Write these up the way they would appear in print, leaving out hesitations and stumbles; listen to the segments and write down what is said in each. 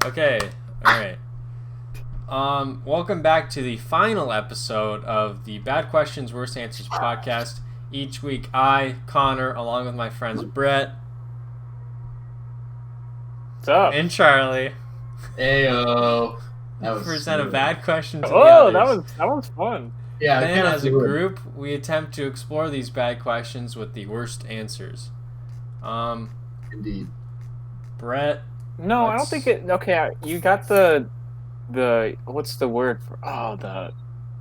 Okay, alright. Welcome back to the final episode of the Bad Questions, Worst Answers podcast. Each week, I, Connor, along with my friends Brett What's up? and Charlie, Ayo. present a bad question to the Oh, others. that was fun. Yeah, Then, as a group, we attempt to explore these bad questions with the worst answers. Indeed. Brett. No, I don't think it. Okay, you got the what's the word for?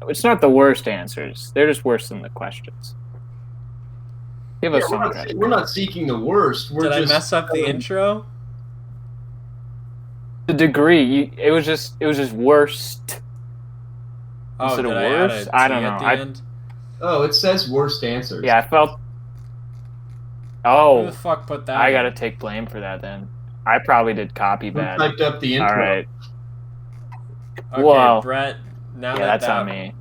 It's not the worst answers. They're just worse than the questions. Give us some credit. We're not seeking the worst. We're Did I just mess up the intro? The degree. It was just worst. Oh, Instead did of I add worse? a I T don't at know. the end? Oh, it says worst answers. Yeah, I felt. Who Oh, the fuck put that I in? gotta take blame for that then. I probably did copy Who bad. typed up the intro? All right. Okay, Well, Brett, now Yeah, that that's that... on me.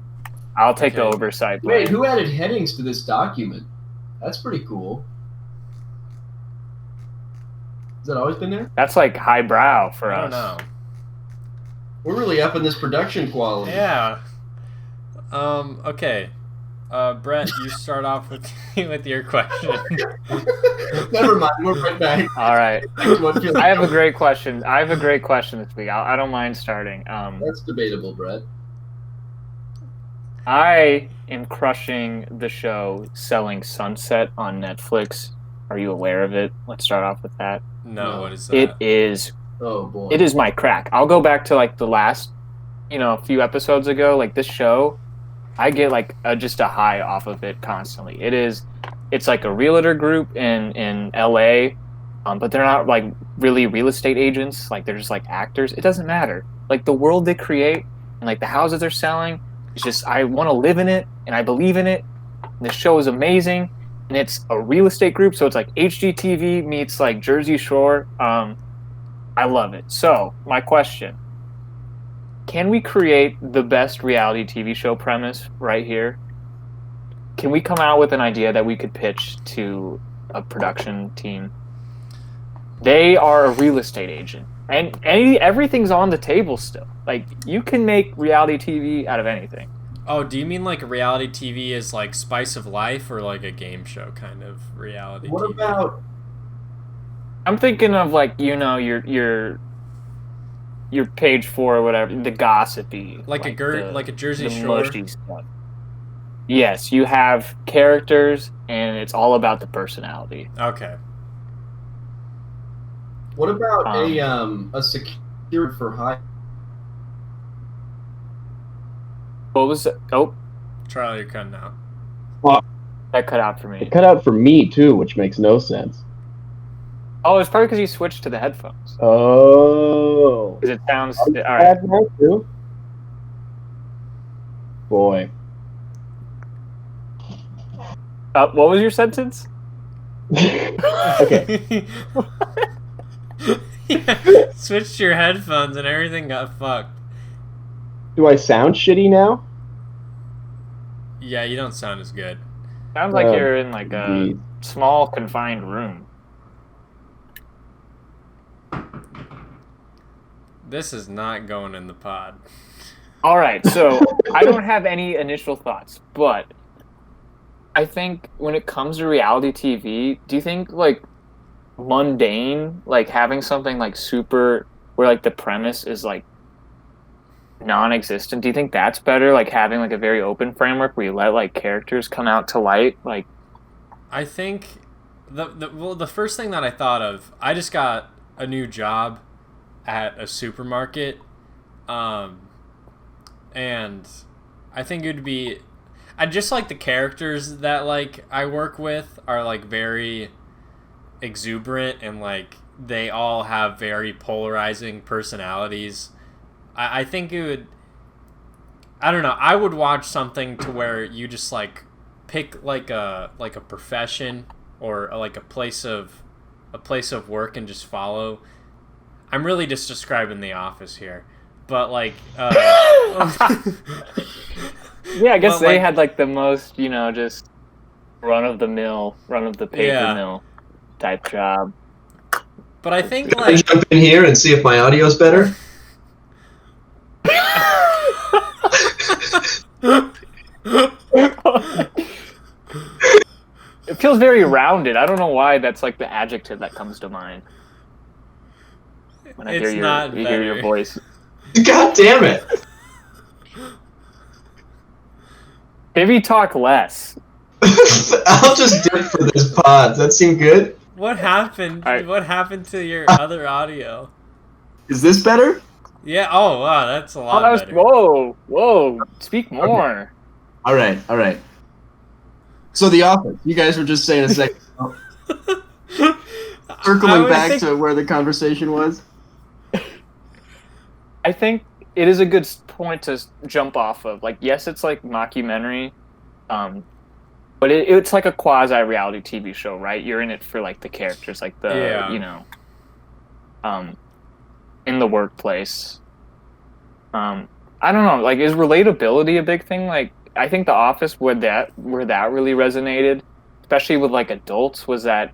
I'll take the Okay. oversight blame. Wait, who added headings to this document? That's pretty cool. Has that always been there? That's like highbrow for I us. don't know. We're really up in this production quality. Yeah. Okay. Brett, you start off with with your question. Never mind. We're right back. All right. Next one feels I have a like- great question. this week. I don't mind starting. That's debatable, Brett. I am crushing the show Selling Sunset on Netflix. Are you aware of it? Let's start off with that. No, what is that? It is Oh boy. my crack. I'll go back to like the last, a few episodes ago. Like this show, I get like just a high off of it constantly. It's like a realtor group in LA, but they're not like really real estate agents. Like they're just like actors. It doesn't matter. Like the world they create and like the houses they're selling. It's just I want to live in it and I believe in it. And this show is amazing, and it's a real estate group, so it's like HGTV meets like Jersey Shore. I love it. So my question: can we create the best reality TV show premise right here? Can we come out with an idea that we could pitch to a production team? They are a real estate agent, and everything's on the table still. Like you can make reality TV out of anything. Oh, do you mean like reality TV is like Spice of Life or like a game show kind of reality What TV? about I'm thinking of like your page 4 or whatever, the gossipy, like a Jersey the Shore? mushy stuff. Yes, you have characters, and it's all about the personality. Okay. what about a secure for high? What was it? Oh, Charlie, you're cutting out. that cut out for me. It cut out for me too, which makes no sense. Oh, it's probably because you switched to the headphones. Oh. Because it sounds all right. Bad now, too? Boy. What was your sentence? Okay. Yeah, switched your headphones and everything got fucked. Do I sound shitty now? Yeah, you don't sound as good. Sounds like you're in like a Indeed. small confined room. This is not going in the pod. All right, so I don't have any initial thoughts, but I think when it comes to reality TV, do you think like mundane, like having something like super where like the premise is like non-existent, do you think that's better, like having like a very open framework where you let like characters come out to light? Like I think the first thing that I thought of, I just got a new job at a supermarket, and I think it would be, I just like the characters that like I work with are like very exuberant and like they all have very polarizing personalities. I think it would, I don't know, I would watch something to where you just like pick like a profession or like a place of work and just follow. I'm really just describing The Office here, but like yeah, I guess Well, they like- had like the most, just run of the paper mill type job. But I think Can I like jump in here and see if my audio's better? It feels very rounded. I don't know why that's like the adjective that comes to mind when I it's hear not you hear your better. voice. God damn it! Maybe talk less. I'll just dip for this pod. Does that seem good? What happened? All right. What happened to your other audio? Is this better? Yeah. Oh wow, that's a lot better. Whoa! Speak more. All right. So The Office. You guys were just saying a second ago. Circling back to where the conversation was. I think it is a good point to jump off of. Like, yes, it's like mockumentary, but it's like a quasi-reality TV show, right? You're in it for like the characters, like the in the workplace. I don't know. Like, is relatability a big thing? Like, I think The Office where that really resonated, especially with like adults, was that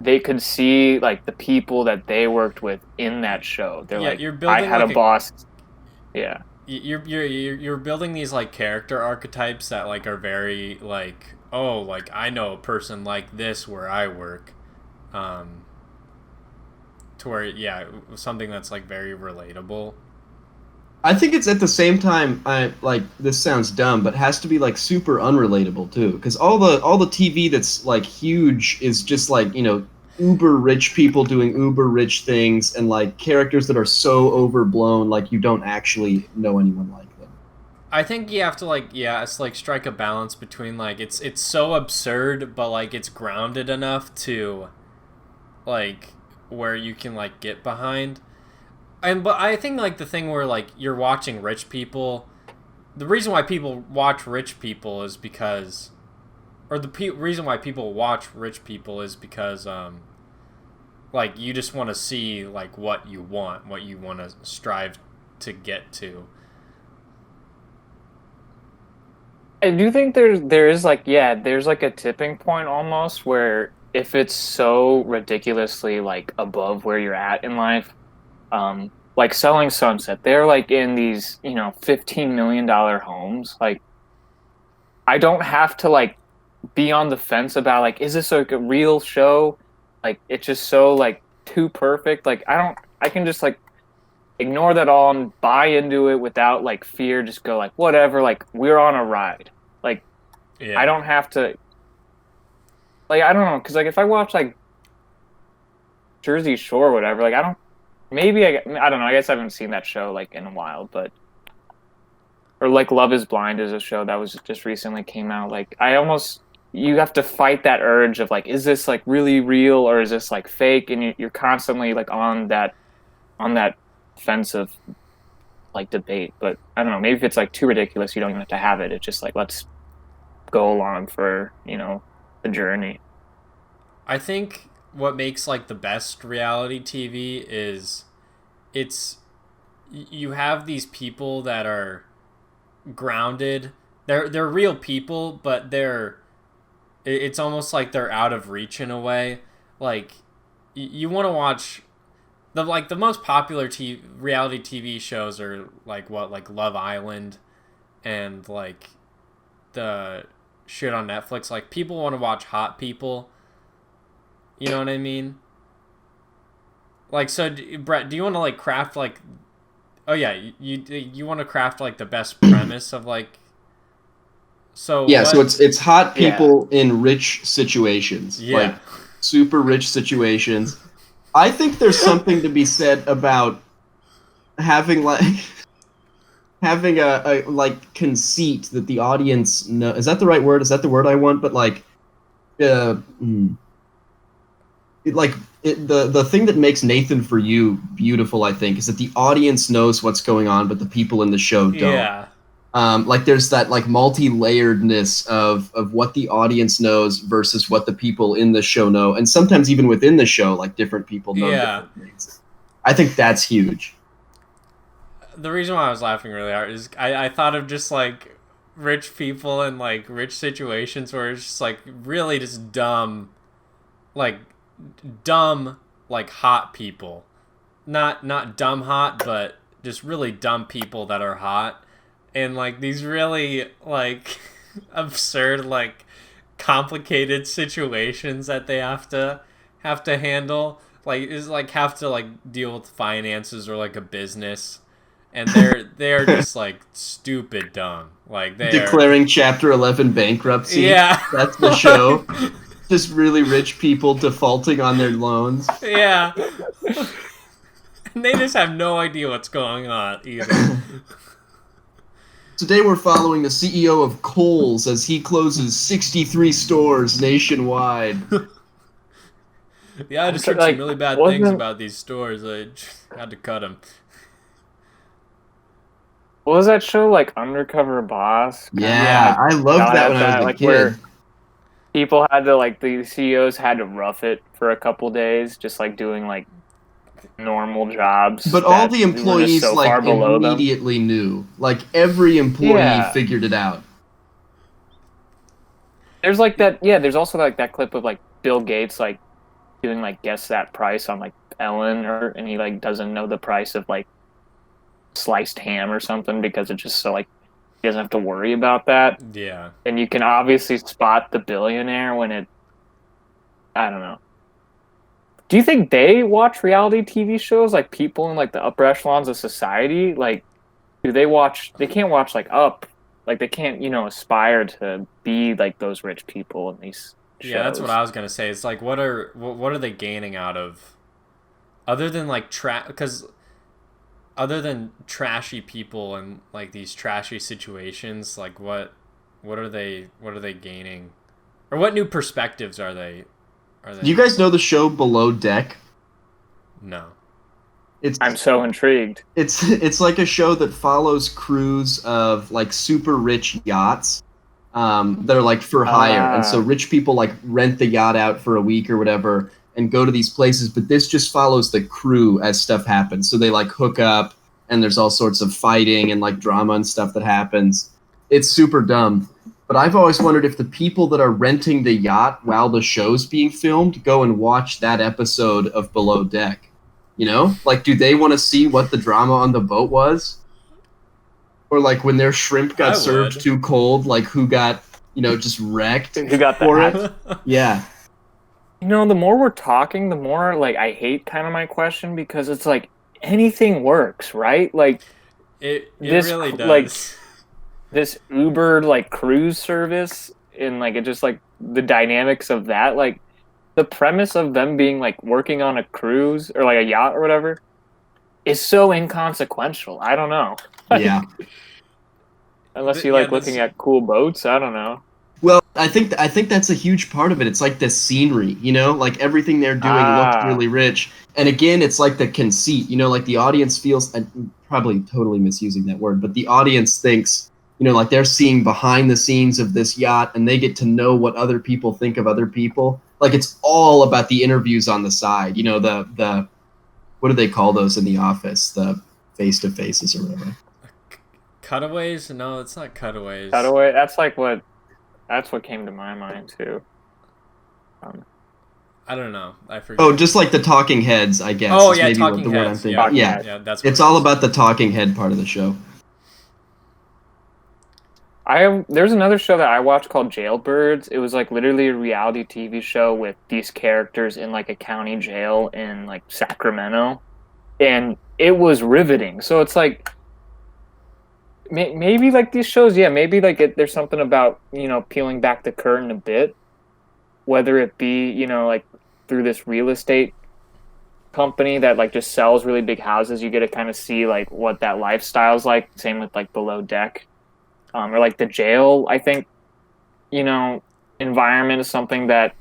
they could see like the people that they worked with in that show. They're like, you're building I had like a boss. Yeah. You're building these like character archetypes that like are very like, oh, like I know a person like this where I work, to where something that's like very relatable. I think it's at the same time. This sounds dumb, but has to be like super unrelatable too, because all the TV that's like huge is just like uber rich people doing uber rich things and like characters that are so overblown like you don't actually know anyone like them. I think you have to it's like strike a balance between like it's so absurd but like it's grounded enough to like where you can like get behind. But I think like the thing where like you're watching rich people, the reason why people watch rich people is because, or reason why people watch rich people is because like you just want to see like what you want to strive to get to. I do think there's like there's like a tipping point almost where if it's so ridiculously like above where you're at in life, like Selling Sunset, they're like in these $15 million homes. Like, I don't have to like be on the fence about like, is this like a real show? Like, it's just so like too perfect. Like, I can just like ignore that all and buy into it without like fear. Just go like, whatever. Like, we're on a ride. Like, Yeah. I don't have to. Like, I don't know, because like if I watch like Jersey Shore or whatever, like I don't know. I guess I haven't seen that show like in a while, but or like Love Is Blind is a show that was just recently came out. Like you have to fight that urge of like, is this like really real or is this like fake? And you're constantly like on that fence of like debate. But I don't know. Maybe if it's like too ridiculous, you don't even have to have it. It's just like let's go along for the journey. I think what makes like the best reality TV is you have these people that are grounded. They're real people, but it's almost like they're out of reach in a way. Like you want to watch the most popular reality TV shows are like Love Island and like the shit on Netflix. Like people want to watch hot people. You know what I mean? Like, so Brett, do you want to like craft like? Oh yeah, you want to craft like the best premise of like. So yeah, so it's hot people in rich situations, like super rich situations. I think there's something to be said about having a like conceit that the audience know. Is that the right word? Is that the word I want? But like, the thing that makes Nathan For You beautiful, I think, is that the audience knows what's going on, but the people in the show don't. Yeah. Like there's that like multi-layeredness of what the audience knows versus what the people in the show know, and sometimes even within the show, like different people know different things. I think that's huge. The reason why I was laughing really hard is I thought of just like rich people in like rich situations where it's just like really just dumb like hot people, not dumb hot, but just really dumb people that are hot, and like these really like absurd like complicated situations that they have to handle, like is like have to like deal with finances or like a business, and they're just like stupid dumb, like they're Declaring Chapter 11 bankruptcy. yeah. That's the show. Just really rich people defaulting on their loans. Yeah. And they just have no idea what's going on either. Today we're following the CEO of Kohl's as he closes 63 stores nationwide. Yeah, I just heard Like, some really bad wasn't- things about these stores. I just had to cut them. What was that show, like Undercover Boss? Yeah, I loved that when I was a like kid. where people had to like the CEOs had to rough it for a couple days, just like doing like normal jobs. But all that the were just employees so like far below them. immediately knew. Like every employee Yeah. figured it out. There's like that. Yeah, there's also like that clip of like Bill Gates like doing like guess that price on like Ellen, and he like doesn't know the price of like sliced ham or something because it's just so like he doesn't have to worry about that. Yeah. And you can obviously spot the billionaire when it. I don't know. Do you think they watch reality TV shows, like people in like the upper echelons of society? Like, do they watch? They can't watch like Up. Like they can't, aspire to be like those rich people in these shows. Yeah, that's what I was gonna say. It's like, what are they gaining out of, other than like because other than trashy people and like these trashy situations, like what are they gaining, or what new perspectives are they? Do you guys know the show Below Deck? No. I'm so intrigued. It's like a show that follows crews of like super rich yachts. They're like for hire, and so rich people like rent the yacht out for a week or whatever and go to these places. But this just follows the crew as stuff happens. So they like hook up, and there's all sorts of fighting and like drama and stuff that happens. It's super dumb. But I've always wondered if the people that are renting the yacht while the show's being filmed go and watch that episode of Below Deck. You know? Like, do they want to see what the drama on the boat was? Or, like, when their shrimp got served too cold, like, who got, just wrecked Who got the for hat? it? Yeah. The more we're talking, the more, like, I hate kind of my question because it's like anything works, right? Like, It this, really does. like, this Uber, like, cruise service and, like, it just, like, the dynamics of that, like, the premise of them being like working on a cruise or like a yacht or whatever is so inconsequential. I don't know. Yeah. Unless you like looking at cool boats, I don't know. Well, I think that's a huge part of it. It's like the scenery, like everything they're doing looks really rich. And again, it's like the conceit, like the audience feels, I'm probably totally misusing that word, but the audience thinks, like they're seeing behind the scenes of this yacht and they get to know what other people think of other people. Like it's all about the interviews on the side, the what do they call those in the office? The face-to-faces or whatever. Cutaways? No, it's not cutaways. Cutaway. That's what came to my mind too. I don't know. I forget. Oh, just like the talking heads, I guess. Oh is yeah, maybe talking the word I'm heads. thinking. Yeah, that's. What it's all about the talking head part of the show. There's another show that I watched called Jailbirds. It was like literally a reality TV show with these characters in like a county jail in like Sacramento, and it was riveting. So it's like maybe like these shows, yeah, maybe like there's something about peeling back the curtain a bit, whether it be like through this real estate company that like just sells really big houses, you get to kind of see like what that lifestyle's like. Same with like Below Deck. Or like the jail, I think, environment is something that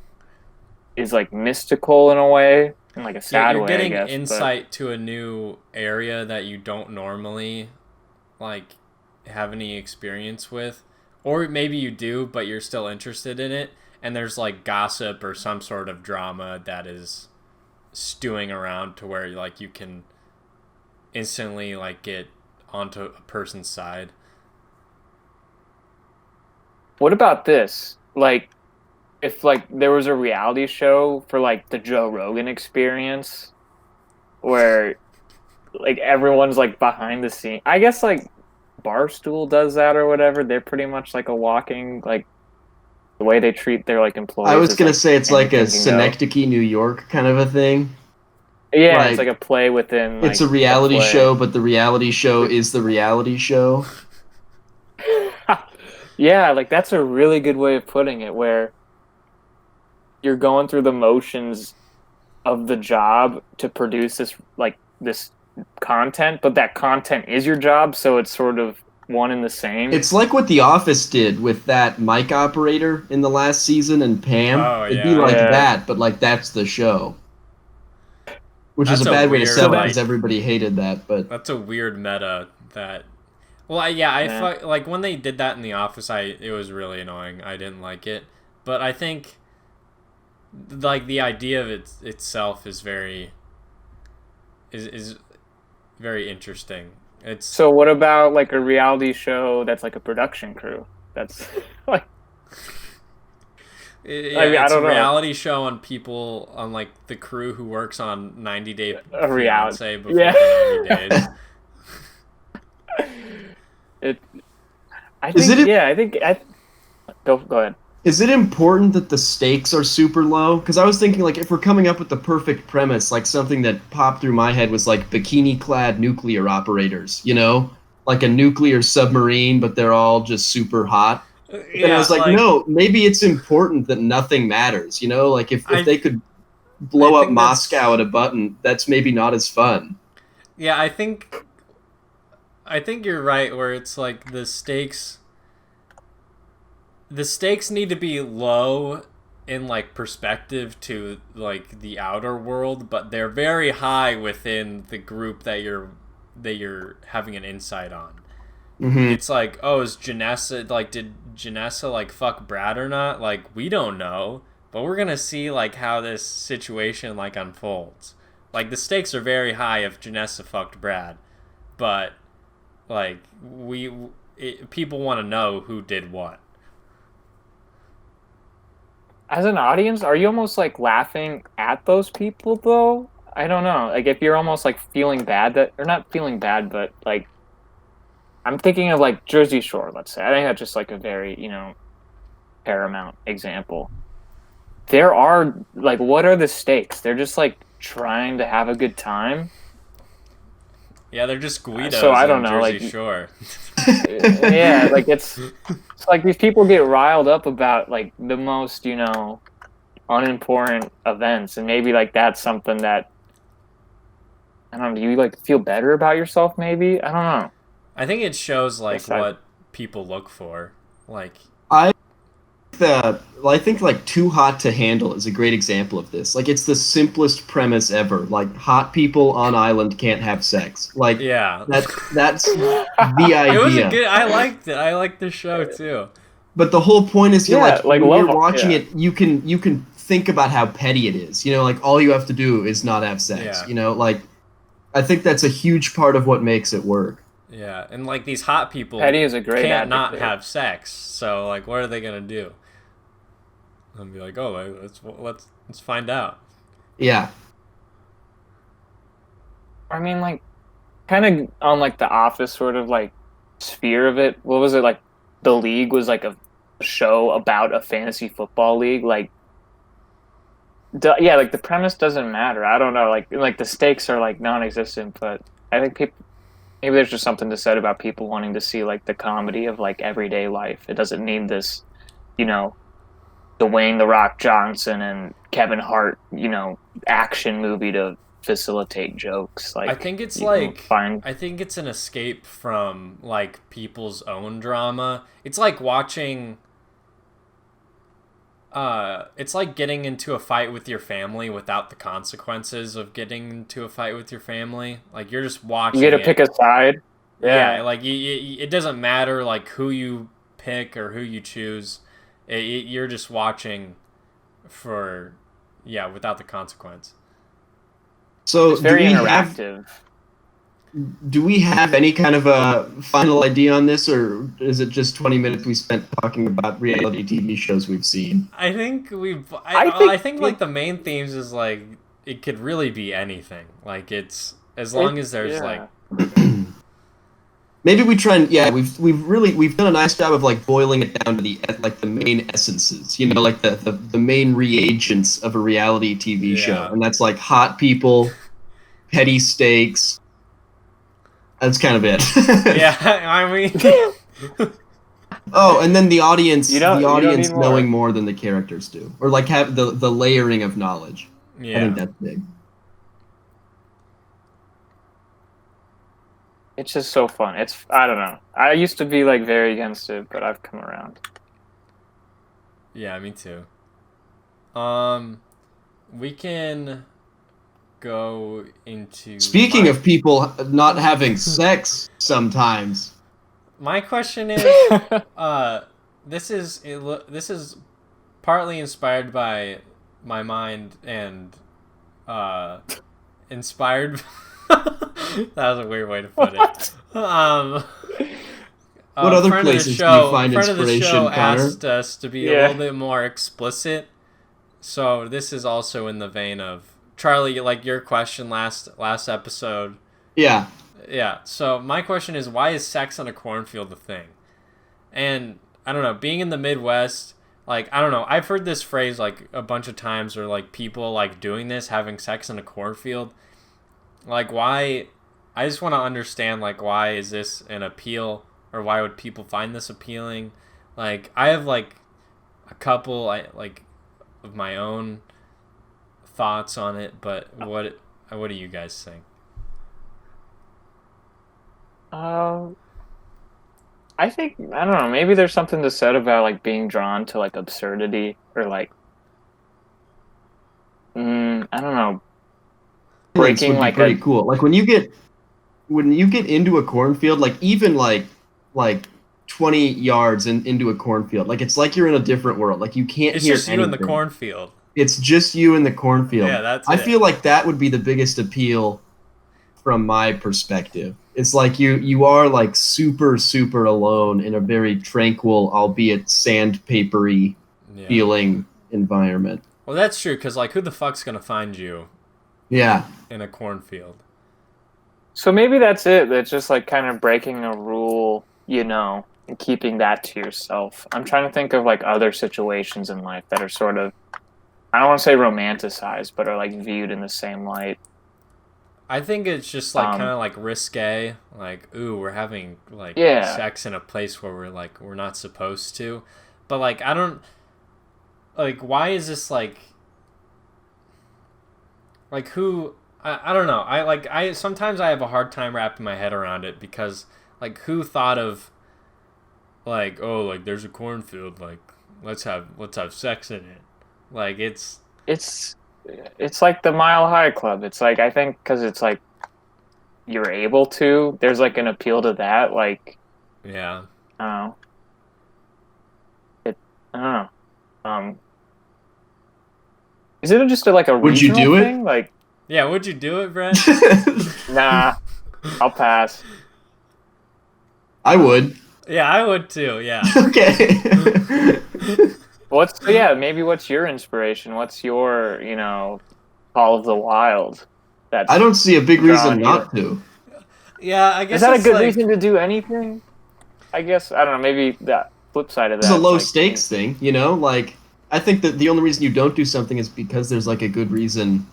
is like mystical in a way, in like a sad you're way, getting I guess. Insight to a new area that you don't normally like have any experience with, or maybe you do, but you're still interested in it. And there's like gossip or some sort of drama that is stewing around to where like you can instantly like get onto a person's side. What about this? Like, if like there was a reality show for like the Joe Rogan Experience, where like everyone's like behind the scene. I guess like Barstool does that or whatever. They're pretty much like a walking like the way they treat their like I employees was is gonna like say it's like a anything can go. Synecdoche, New York kind of a thing. Yeah, it's Like like a play within it's like a a reality play. show, but the reality show is the reality show. Yeah, like that's a really good way of putting it, where you're going through the motions of the job to produce this content, but that content is your job, so it's sort of one and the same. It's like what The Office did with that mic operator in the last season and Pam. Oh It'd be yeah, like Yeah. that, but like that's the show. Which is that's a a bad way to weird sell it like because everybody hated that, but that's a weird meta that. Well, Yeah. like when they did that in The Office, it was really annoying. I didn't like it, but I think like the idea of it itself is is very interesting. It's So what about like a reality show that's like a production crew? That's like yeah, I mean, I it's a don't know. reality show on people on like the crew who works on 90 Day A reality. Fiance before Yeah. the 90 days. It I Is think it- yeah, I think I go ahead. is it important that the stakes are super low? Because I was thinking, like, if we're coming up with the perfect premise, like something that popped through my head was like bikini-clad nuclear operators, you know, like a nuclear submarine, but they're all just super hot. But then I was like, no, maybe it's important that nothing matters, you know, like if I- they could blow I up think that's- Moscow at a button, that's maybe not as fun. Yeah, I think you're right where it's like the stakes need to be low in like perspective to like the outer world, but they're very high within the group that you're having an insight on. Mm-hmm. It's like, oh, is Janessa like did Janessa like fuck Brad or not? Like we don't know, but we're gonna see like how this situation like unfolds. Like the stakes are very high if Janessa fucked Brad, but like people want to know who did what. As an audience, are you almost like laughing at those people though? I don't know. Like if you're almost like feeling bad that or not feeling bad, but like I'm thinking of like Jersey Shore, let's say. I think that's just like a very, paramount example. There are like what are the stakes? They're just like trying to have a good time. Yeah, they're just Guidos So I don't on know, Jersey like- Shore. Yeah, like it's like these people get riled up about like the most, unimportant events, and maybe like that's something that I don't know, do you like feel better about yourself maybe? I don't know. I think it shows like Yes, I- what people look for. Like I think like Too Hot to Handle is a great example of this. Like it's the simplest premise ever. Like hot people on island can't have sex. Like yeah. that's the idea. It was a good. I liked it. I liked the show too. But the whole point is you're Yeah, like like when love- you're watching yeah. it, you can think about how petty it is. You know, like all you have to do is not have sex. Yeah. You know, like I think that's a huge part of what makes it work. Yeah, and like these hot people Petty is a great can't not adjective. have sex. So like, what are they gonna do? And be like, oh, let's find out. Yeah. I mean, like, kind of on like the Office sort of like sphere of it. What was it like? The League was like a show about a fantasy football league. Like, yeah, like the premise doesn't matter. I don't know. Like the stakes are like non-existent. But I think people maybe there's just something to said about people wanting to see like the comedy of like everyday life. It doesn't need this, Dwayne "The Rock" Johnson and Kevin Hart, action movie to facilitate jokes. Like I think it's you like find I think it's an escape from like people's own drama. It's like watching. It's like getting into a fight with your family without the consequences of getting into a fight with your family. Like you're just watching. you get to it. pick a side. Yeah, like it doesn't matter like who you pick or who you choose. You're just watching for, without the consequence. So It's very do we have interactive. do we have any kind of a final idea on this, or is it just 20 minutes we spent talking about reality TV shows we've seen? I think we've. I I think think like the main themes is like it could really be anything. Like it's as long as there's like Maybe we try and we've done a nice job of like boiling it down to the main essences, like the main reagents of a reality TV show, and that's like hot people, petty stakes. That's kind of it. yeah. I mean, oh, and then the audience You don't need more. knowing more than the characters do, or like have the layering of knowledge. yeah. I think that's big. It's just so fun. I don't know. I used to be like very against it, but I've come around. Yeah, me too. We can go into. Speaking of people not having sex sometimes. My question is, this is partly inspired by my mind and inspired. That was a weird way to put it. What other places do you find friend of the inspiration, show Connor? asked us to be a little bit more explicit, so this is also in the vein of Charlie, like your question last episode. Yeah. Yeah. So my question is, why is sex on a cornfield a thing? And I don't know, being in the Midwest, like I don't know, I've heard this phrase like a bunch of times, or like people like doing this, having sex in a cornfield. Like why? I just want to understand like why is this an appeal, or why would people find this appealing? Like I have like a couple of my own thoughts on it, but what do you guys think? I think I don't know. Maybe there's something to said about like being drawn to like absurdity, or like I don't know, breaking would be like pretty cool. Like when you get into a cornfield, like even like 20 yards into a cornfield, like it's like you're in a different world. Like you can't It's hear just you in the anything. cornfield. It's just you in the cornfield. Yeah, that's I it. feel like that would be the biggest appeal from my perspective. It's like you are like super alone in a very tranquil, albeit sandpapery feeling environment. Well, that's true, because like who the fuck's gonna find you Yeah. in a cornfield? So maybe that's it. That's just like kind of breaking a rule, and keeping that to yourself. I'm trying to think of like other situations in life that are sort of, I don't want to say romanticized, but are like viewed in the same light. I think it's just like kind of like risque, like ooh, we're having like sex in a place where we're not supposed to, but like I don't like why is this like who I don't know, I sometimes I have a hard time wrapping my head around it, because like who thought of like, oh, like there's a cornfield, like let's have sex in it, like it's like the Mile High Club. It's like, I think because it's like you're able to, there's like an appeal to that. Like, yeah, I don't know. Is it just like a Would you regional do it? thing? Like, yeah, would you do it, Brent? nah, I'll pass. I would. Yeah, I would too. Yeah. Okay. Maybe what's your inspiration? What's your, Call of the Wild? I don't see a big reason not to. Yeah, I guess is that a it's good like, reason to do anything? I guess I don't know. Maybe the flip side of that. It's a low like, stakes thing, Like I think that the only reason you don't do something is because there's like a good reason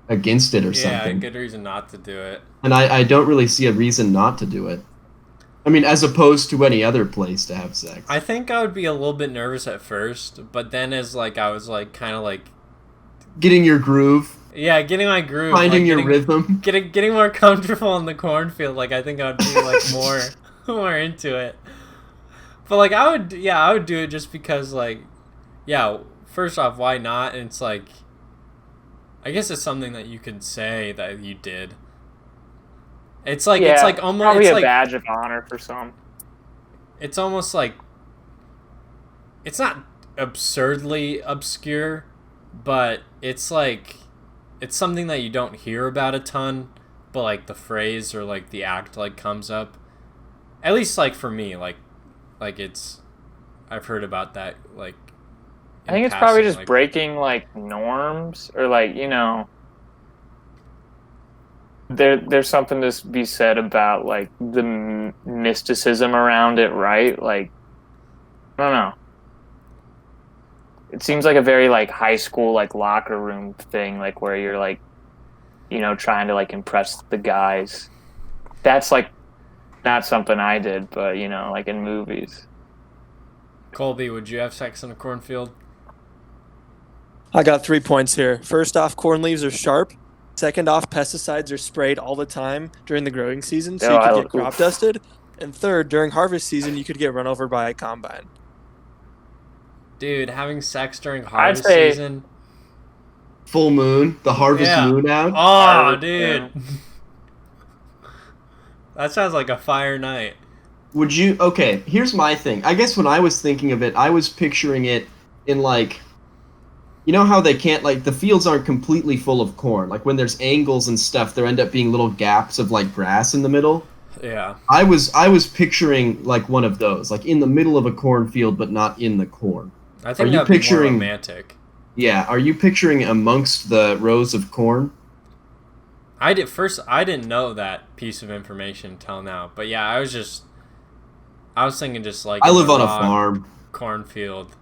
against it or something. Yeah, a good reason not to do it. And I don't really see a reason not to do it. I mean, as opposed to any other place to have sex. I think I would be a little bit nervous at first, but then as like I was like kind of like getting your groove. Yeah, getting my groove. Finding like, your rhythm. Getting more comfortable in the cornfield. Like I think I would be like more into it. But like I would do it just because like, yeah, first off, why not? And it's like, I guess it's something that you could say that you did. It's like almost probably it's a like, badge of honor for some. It's almost like, it's not absurdly obscure, but it's like, it's something that you don't hear about a ton, but like the phrase or like the act like comes up. At least like for me, like it's I've heard about that like. I think it's passing, probably just like, breaking like norms or like, there's something to be said about like the mysticism around it, right? Like, I don't know. It seems like a very like high school like locker room thing, like where you're like, trying to like impress the guys. That's like not something I did, but like in movies. Colby, would you have sex in a cornfield? I got 3 points here. First off, corn leaves are sharp. Second off, pesticides are sprayed all the time during the growing season, so you could get crop dusted. And third, during harvest season, you could get run over by a combine. Dude, having sex during harvest say- season. Full moon, the harvest Yeah. moon out. Oh, dude. That sounds like a fire night. Would you? Okay, here's my thing. I guess when I was thinking of it, I was picturing it in like, you know how they can't like the fields aren't completely full of corn. Like when there's angles and stuff, there end up being little gaps of like grass in the middle. Yeah. I was picturing like one of those, like in the middle of a cornfield, but not in the corn. I think Are you that'd be more picturing- romantic. Yeah, are you picturing amongst the rows of corn? I didn't know that piece of information till now. But yeah, I was thinking just like I live on a raw farm. cornfield.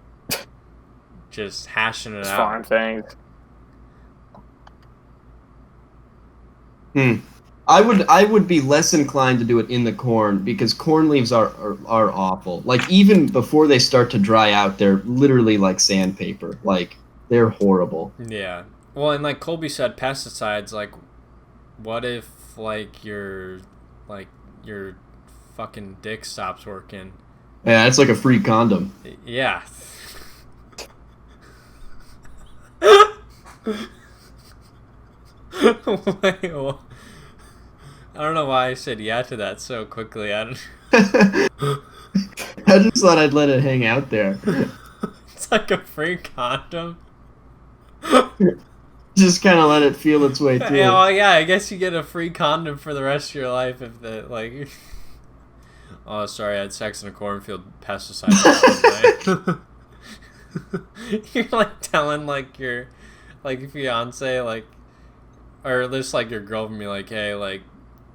Just hashing it It's out. farm things. I would be less inclined to do it in the corn because corn leaves are awful. Like even before they start to dry out, they're literally like sandpaper. Like they're horrible. Yeah. Well, and like Colby said, pesticides. Like, what if like your fucking dick stops working? Yeah, it's like a free condom. Yeah. Wait, well, I don't know why I said yeah to that so quickly. I just thought I'd let it hang out there. It's like a free condom. Just kind of let it feel its way through. Yeah, well, yeah, I guess you get a free condom for the rest of your life if the like. Oh, sorry, I had sex in a cornfield. Pesticides. You're like telling like your like fiance like, or just like your girlfriend be like, hey, like,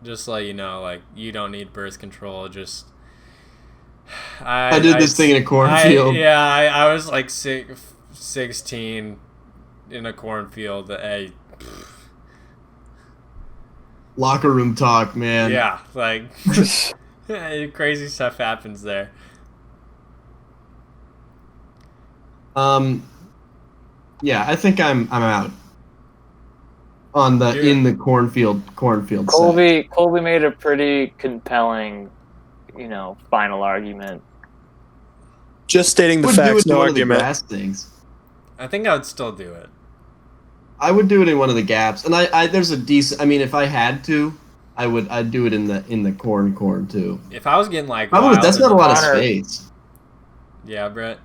just let you know, like, you don't need birth control. Just I did this thing in a cornfield. I was like 16 in a cornfield. Hey, Locker room talk, man. yeah, like crazy stuff happens there. Yeah, I think I'm out on the Dude. in the cornfield side. Colby made a pretty compelling, final argument. Just stating the I would do facts, it in no one of the argument. grass things. I think I would still do it. I would do it in one of the gaps, and I there's a decent. I mean, if I had to, I'd do it in the corn too. If I was getting like, That's not a lot of Connor. space. Yeah, Brett.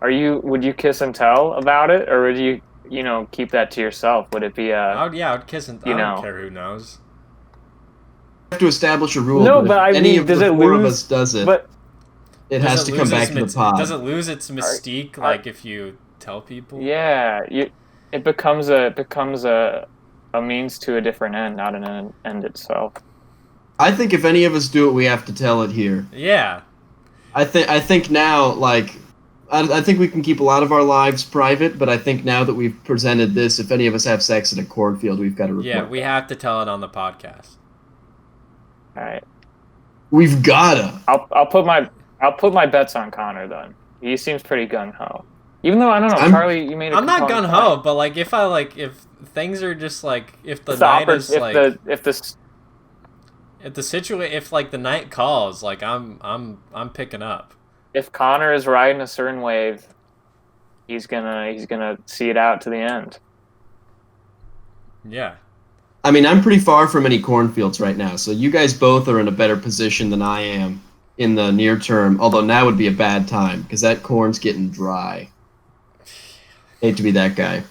Would you kiss and tell about it, or would you, keep that to yourself? Would it be I would kiss and I don't care who knows. You have to establish a rule. No, but but if I any mean, of does the it four of lose- us does it, but it Does has it to come lose back its to the pod. Does it lose its mystique like if you tell people? yeah, it becomes a means to a different end, not an end itself. I think if any of us do it, we have to tell it here. Yeah. I think now, like, I think we can keep a lot of our lives private, but I think now that we've presented this, if any of us have sex in a cornfield, we've got to report. Yeah, we have to tell it on the podcast. All right, We've gotta. I'll put my bets on Connor then. He seems pretty gung ho. Even though I don't know, I'm- Charlie, you made. I'm not gun ho, but like if things are just like if the night is like if the night calls, like I'm picking up. if Connor is riding a certain wave, he's gonna see it out to the end. Yeah. I mean, I'm pretty far from any cornfields right now, so you guys both are in a better position than I am in the near term, although now would be a bad time, because that corn's getting dry. Hate to be that guy.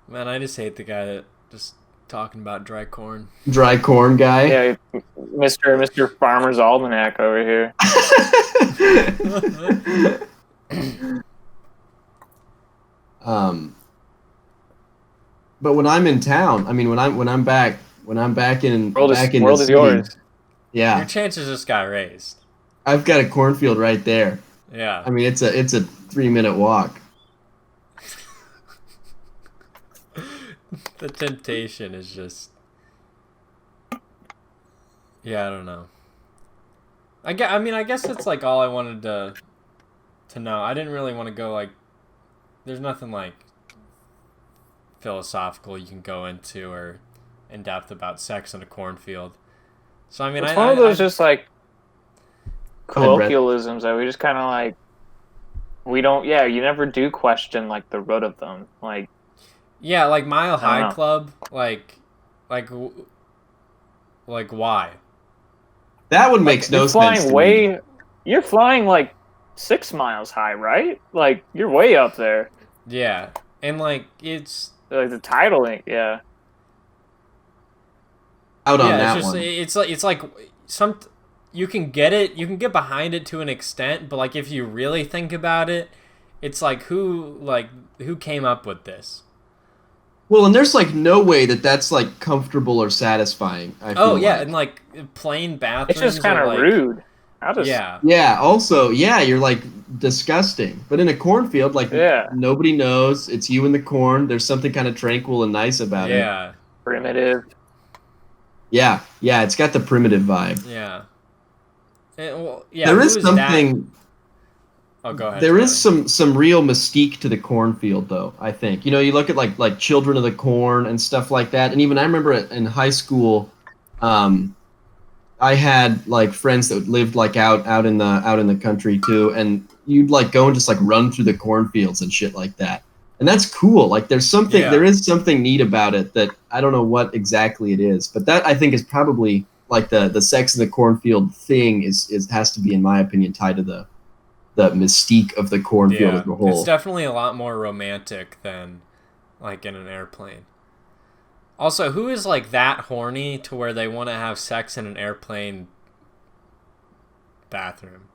Man, I just hate the guy that just talking about dry corn. Dry corn guy. Yeah, Mr. Farmer's Almanac over here. But when I'm in town, I mean, when I'm back in World back in the is city, yours. yeah, Your chances just got raised. I've got a cornfield right there. Yeah. I mean, it's a 3-minute walk. The temptation is just. Yeah, I don't know. I guess that's like all I wanted to know. I didn't really want to go like. There's nothing like philosophical you can go into or in depth about sex in a cornfield. So I mean, It's one of those just like Go ahead, Brett. colloquialisms that we just kind of like. We don't. Yeah, you never do question like the root of them. Like. Yeah, like Mile High know. Club, like why? That one makes no You're sense. flying to way. me. You're flying like 6 miles high, right? Like you're way up there. Yeah, and like it's Like the titling, yeah. Out on yeah, that it's just one. it's like some you can get it, you can get behind it to an extent, but like if you really think about it, it's like who came up with this? Well, and there's like no way that that's like comfortable or satisfying. I feel Oh yeah, like. and like plain bathrooms. It's just kind are, of like, rude. I'll just Yeah, Yeah. Also, yeah, you're like disgusting. But in a cornfield, like Yeah. nobody knows. It's you and the corn. There's something kind of tranquil and nice about it. yeah, primitive. Yeah. Yeah. It's got the primitive vibe. yeah. Well, yeah. There who is that? something. Oh, go ahead. There is Tyler. some real mystique to the cornfield, though. I think you look at like Children of the Corn and stuff like that, and even I remember in high school, I had like friends that lived like out in the country too, and you'd like go and just like run through the cornfields and shit like that, and that's cool. Like there is something neat about it that I don't know what exactly it is, but that I think is probably like the sex in the cornfield thing is has to be, in my opinion, tied to the mystique of the cornfield as a whole. It's definitely a lot more romantic than like in an airplane. Also, who is like that horny to where they want to have sex in an airplane bathroom?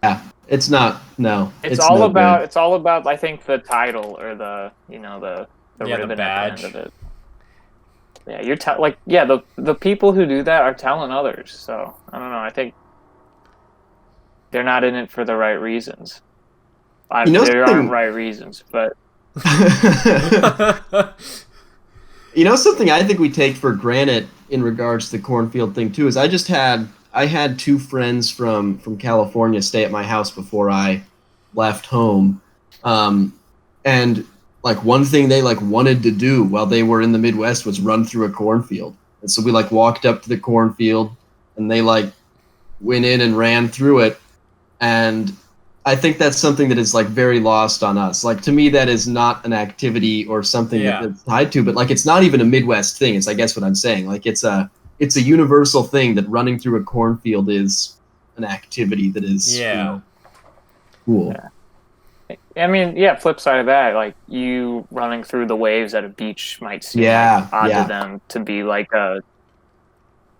Yeah, it's not. No, It's no good. it's all about I think the title or the the ribbon at badge. the end of it. Yeah, you're the people who do that are telling others. So I don't know. I think they're not in it for the right reasons. There something- aren't right reasons, but Something I think we take for granted in regards to the cornfield thing too is I had two friends from California stay at my house before I left home, and like one thing they like wanted to do while they were in the Midwest was run through a cornfield, and so we like walked up to the cornfield, and they like went in and ran through it, and I think that's something that is like very lost on us. Like to me, that is not an activity or something that's tied to, but like it's not even a Midwest thing. Is I guess what I'm saying. Like it's a universal thing that running through a cornfield is an activity that is cool. Yeah. I mean, yeah. Flip side of that, like you running through the waves at a beach might seem like odd to them to be like a.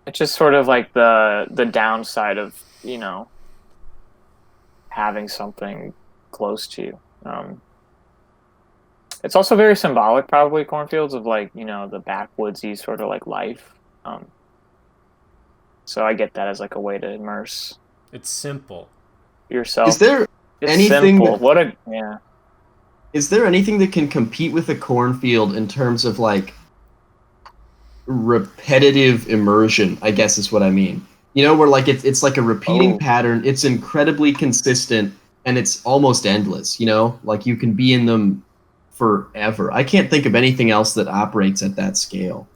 It's just sort of like the downside of having something close to you. It's also very symbolic, probably cornfields of like the backwoodsy sort of like life. So I get that as like a way to immerse. It's simple. Yourself. Is there It's anything? simple. Is there anything that can compete with a cornfield in terms of like repetitive immersion? I guess is what I mean. Where like it's like a repeating pattern. It's incredibly consistent and it's almost endless. Like you can be in them forever. I can't think of anything else that operates at that scale.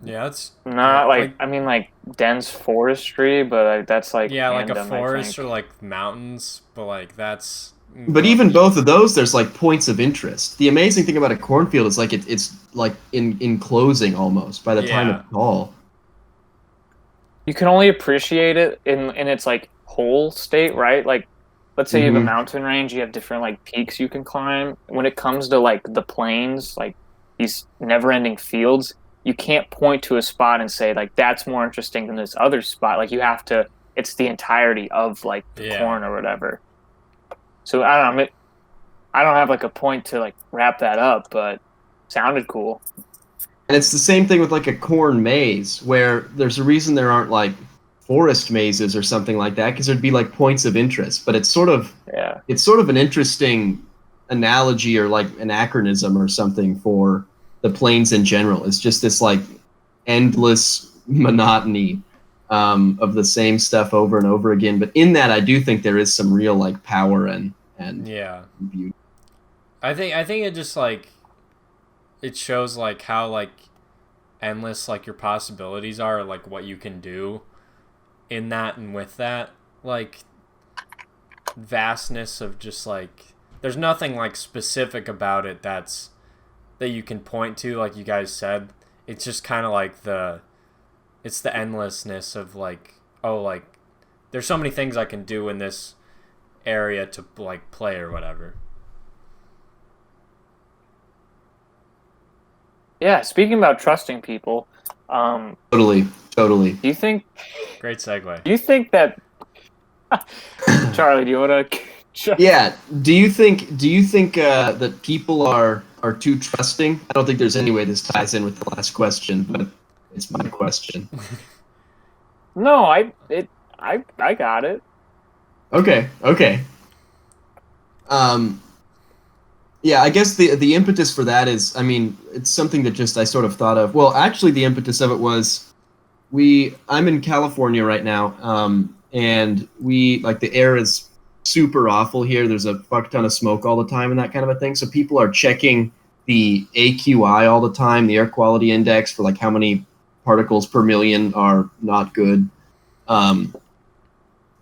Yeah, it's Not like I mean like dense forestry, but that's like like a random, forest or like mountains, but like that's. But even both of those, there's like points of interest. The amazing thing about a cornfield is like it's like enclosing almost by the time it's tall. You can only appreciate it in its like whole state, right? Like let's say you have a Mhm. mountain range, you have different like peaks you can climb. When it comes to like the plains, like these never-ending fields, you can't point to a spot and say like that's more interesting than this other spot. Like you have to, it's the entirety of like the Yeah. corn or whatever. So I don't know. I don't have like a point to like wrap that up, but sounded cool. And it's the same thing with like a corn maze, where there's a reason there aren't like forest mazes or something like that, because there'd be like points of interest. But Yeah. it's sort of an interesting analogy or like anachronism or something for the plains in general. It's just this like endless monotony of the same stuff over and over again. But in that, I do think there is some real like power and Yeah. beauty. I think it just like it shows like how like endless like your possibilities are, like what you can do in that and with that like vastness of just like there's nothing like specific about it that you can point to, like you guys said. It's just kind of like it's the endlessness of like, oh, like there's so many things I can do in this area to like play or whatever. Yeah. Speaking about trusting people, Totally. do you think Great segue. that Charlie? Do you want to? Yeah. Do you think that people are too trusting? I don't think there's any way this ties in with the last question, but it's my question. No, I got it. Okay. Yeah, I guess the impetus for that is, I mean, it's something that just I sort of thought of. Well, actually, the impetus of it was I'm in California right now, and like the air is super awful here. There's a fuck ton of smoke all the time and that kind of a thing. So people are checking the AQI all the time, the air quality index, for like how many particles per million are not good.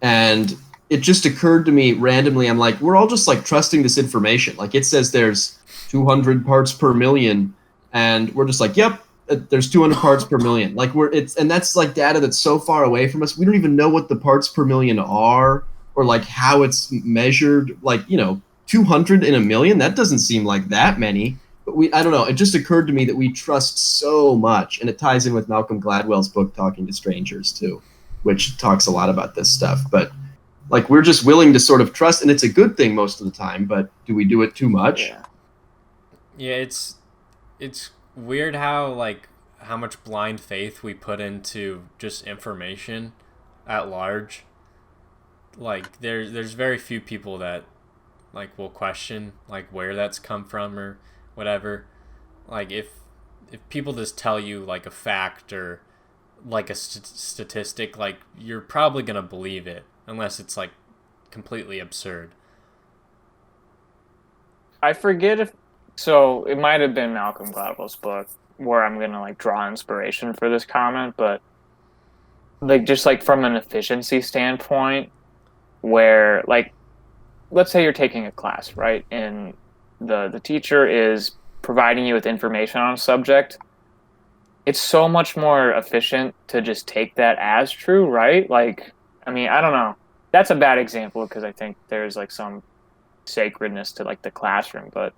And it just occurred to me randomly. I'm like, we're all just like trusting this information. Like it says there's 200 parts per million, and we're just like, yep, there's 200 parts per million. Like and that's like data that's so far away from us. We don't even know what the parts per million are, or like how it's measured. Like 200 in a million. That doesn't seem like that many. But I don't know. It just occurred to me that we trust so much, and it ties in with Malcolm Gladwell's book Talking to Strangers too, which talks a lot about this stuff. But like we're just willing to sort of trust, and it's a good thing most of the time, but do we do it too much? Yeah, it's weird how much blind faith we put into just information at large. Like there's very few people that like will question like where that's come from or whatever. Like if people just tell you like a fact or like a statistic, like you're probably gonna believe it unless it's like completely absurd. I forget if so. It might have been Malcolm Gladwell's book where I'm gonna like draw inspiration for this comment, but like just like from an efficiency standpoint, where like let's say you're taking a class, right, and the teacher is providing you with information on a subject. It's so much more efficient to just take that as true, right? Like, I mean, I don't know. That's a bad example because I think there's like some sacredness to like the classroom, but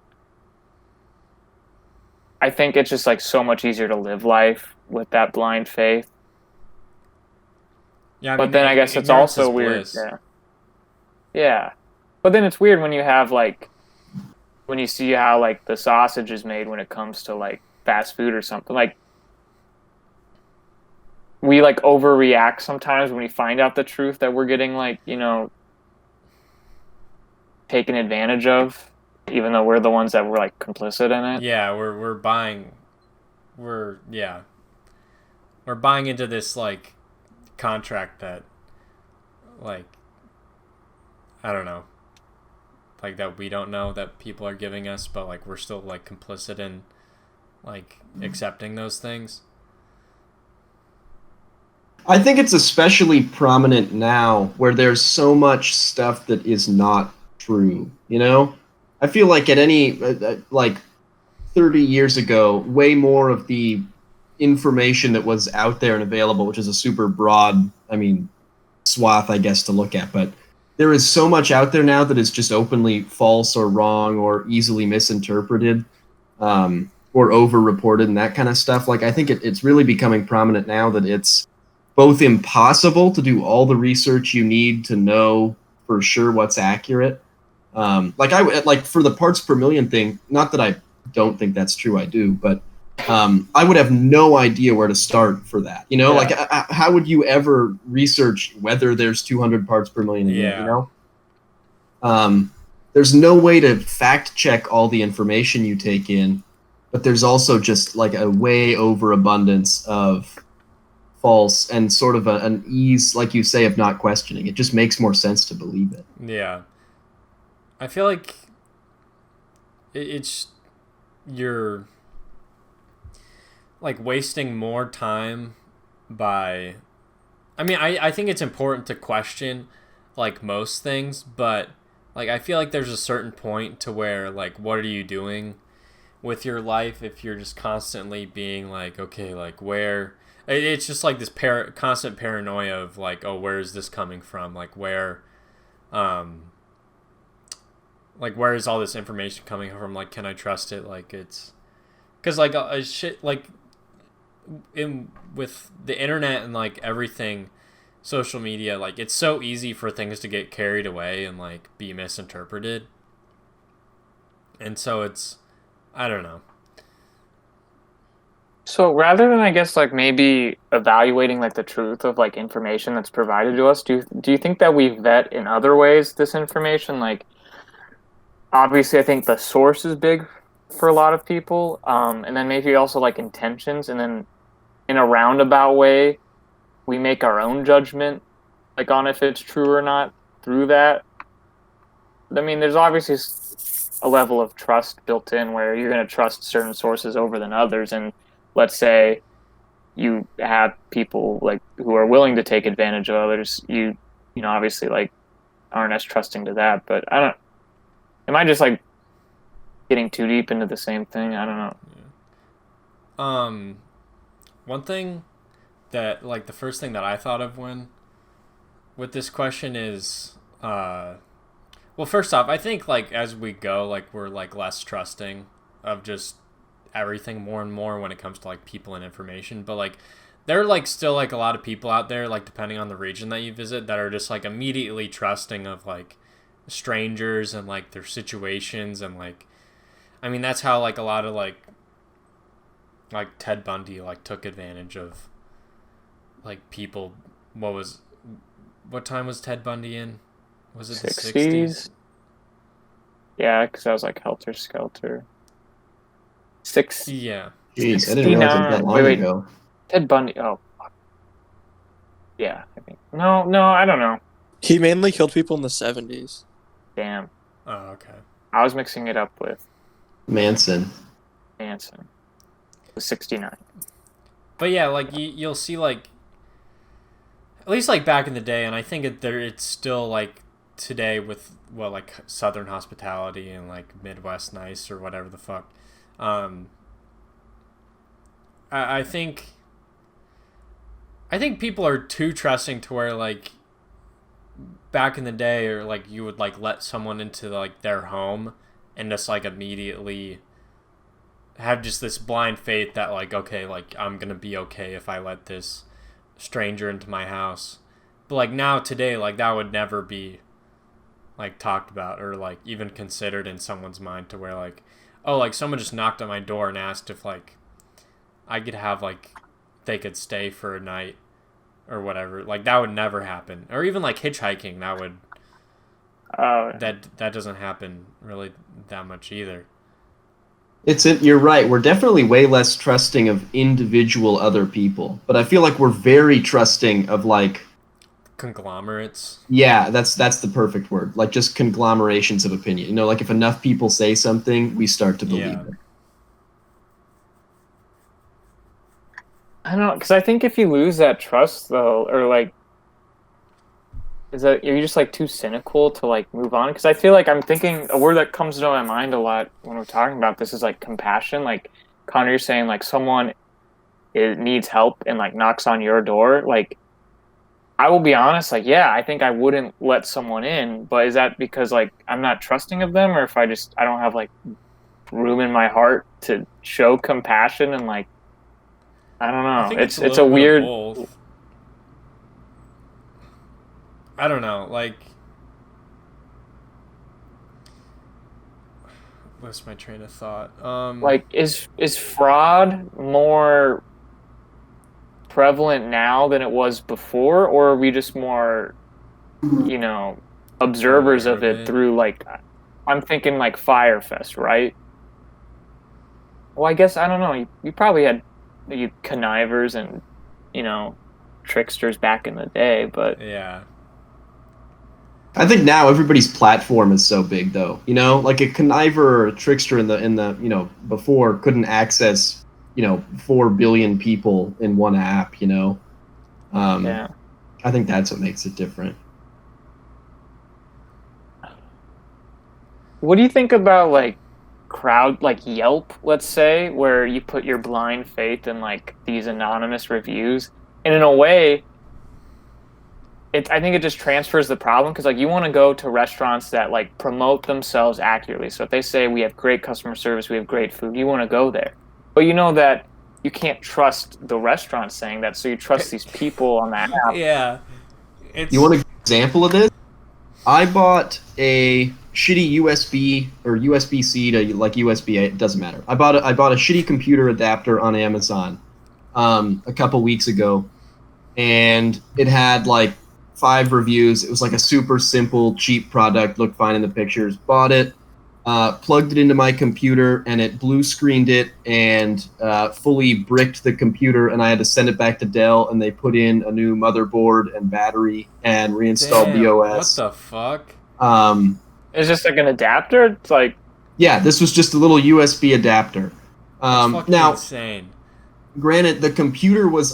I think it's just like so much easier to live life with that blind faith. Yeah, but then I guess it's also weird. Yeah. Yeah. But then it's weird when you have like when you see how like the sausage is made when it comes to like fast food or something. Like we like overreact sometimes when we find out the truth that we're getting like, taken advantage of, even though we're the ones that were like complicit in it. Yeah, we're buying into this like contract that like I don't know, like that we don't know that people are giving us, but like we're still like complicit in like accepting those things. I think it's especially prominent now where there's so much stuff that is not true, I feel like at any like 30 years ago, way more of the information that was out there and available, which is a super broad, swath, I guess, to look at, but there is so much out there now that is just openly false or wrong or easily misinterpreted, or over-reported and that kind of stuff. Like, I think it's really becoming prominent now that it's both impossible to do all the research you need to know for sure what's accurate. Like for the parts per million thing, not that I don't think that's true, I do, but I would have no idea where to start for that. You know, like how would you ever research whether there's 200 parts per million in it, you know? There's no way to fact check all the information you take in, but there's also just like a way overabundance of false and sort of an ease, like you say, of not questioning. It just makes more sense to believe it. Yeah. I feel like it's you're like wasting more time by I mean, I think it's important to question like most things, but like I feel like there's a certain point to where like what are you doing with your life if you're just constantly being like, okay, like where it's just like this constant paranoia of like, oh, where is this coming from? Like where is all this information coming from? Like, can I trust it? Like it's because like shit like with the internet and like everything, social media, like it's so easy for things to get carried away and like be misinterpreted, and so it's I don't know. So rather than, I guess, like maybe evaluating like the truth of like information that's provided to us, do you think that we vet in other ways this information? Like, obviously, I think the source is big for a lot of people, and then maybe also like intentions, and then in a roundabout way, we make our own judgment, like on if it's true or not through that. I mean, there's obviously a level of trust built in where you're going to trust certain sources over than others, and let's say you have people like who are willing to take advantage of others, you know obviously like aren't as trusting to that. But I don't, am I just like getting too deep into the same thing? I don't know. One thing that like the first thing that I thought of when with this question is well, first off, I think like as we go, like we're like less trusting of just everything more and more when it comes to like people and information. But like there are like still like a lot of people out there, like depending on the region that you visit, that are just like immediately trusting of like strangers and like their situations. And like I mean that's how like a lot of like Ted Bundy like took advantage of like people. What time was Ted Bundy in? Was it 60s? the 60s? Yeah, because I was like Helter Skelter. Yeah. Jeez, I didn't realize it was that long ago. Ted Bundy. Oh, fuck. Yeah, I think. No, I don't know. He mainly killed people in the 70s. Damn. Oh, okay. I was mixing it up with Manson. It was 69. But yeah, like you'll see like at least like back in the day, and I think it's still like today with like Southern hospitality and like Midwest nice or whatever the fuck. I think people are too trusting to where like back in the day, or like you would like let someone into like their home and just like immediately have just this blind faith that like, okay, like I'm gonna be okay if I let this stranger into my house. But like now today, like that would never be like talked about or like even considered in someone's mind, to where like, oh, like someone just knocked on my door and asked if like I could have like they could stay for a night or whatever. Like that would never happen. Or even like hitchhiking, that would that doesn't happen really that much either. You're right. We're definitely way less trusting of individual other people, but I feel like we're very trusting of like conglomerates. Yeah, that's the perfect word. Like just conglomerations of opinion. You know, like if enough people say something, we start to believe it. I don't know, because I think if you lose that trust though, or like, is that you're just like too cynical to like move on? Because I feel like I'm thinking a word that comes to my mind a lot when we're talking about this is like compassion. Like Connor, you're saying like someone needs help and like knocks on your door. Like I will be honest, like, yeah, I think I wouldn't let someone in, but is that because like I'm not trusting of them, or if I don't have like room in my heart to show compassion and like I don't I know. think it's a It's a little bit of weird. both. I don't know, like, what's my train of thought? Like, is fraud more prevalent now than it was before, or are we just more, observers aware of of it it. through like, I'm thinking like Firefest, right? Well, I guess I don't know. You probably had you connivers and tricksters back in the day, but Yeah. I think now everybody's platform is so big, though. Like a conniver or a trickster in the before couldn't access 4 billion people in one app. yeah. I think that's what makes it different. What do you think about like crowd like Yelp, let's say, where you put your blind faith in like these anonymous reviews, and in a way, I think it just transfers the problem because like you want to go to restaurants that like promote themselves accurately. So if they say we have great customer service, we have great food, you want to go there, but you know that you can't trust the restaurant saying that, so you trust these people on that app. Yeah. It's You want an example of this? I bought a shitty USB or USB-C to like USB-A. It doesn't matter. I bought a shitty computer adapter on Amazon a couple weeks ago, and it had like 5 reviews. It was like a super simple, cheap product. Looked fine in the pictures. Bought it, plugged it into my computer, and it blue screened it and fully bricked the computer. And I had to send it back to Dell, and they put in a new motherboard and battery and reinstalled damn, the OS. what the fuck? It's just like an adapter. It's like Yeah, this was just a little USB adapter. That's fucking Now, insane. granted, the computer was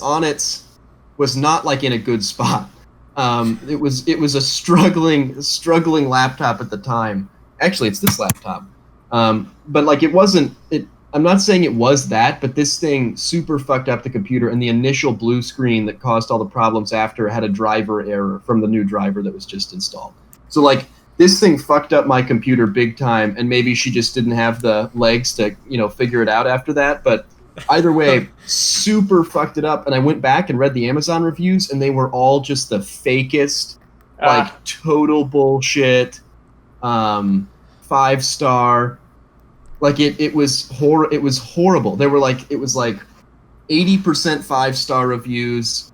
not like in a good spot. It was a struggling laptop at the time. Actually, it's this laptop. But like it wasn't. I'm not saying it was that, but this thing super fucked up the computer, and the initial blue screen that caused all the problems after had a driver error from the new driver that was just installed. So like this thing fucked up my computer big time, and maybe she just didn't have the legs to figure it out after that. But either way, super fucked it up. And I went back and read the Amazon reviews, and they were all just the fakest, like total bullshit. 5-star. Like it was horrible. They were like, it was like 80% 5-star reviews,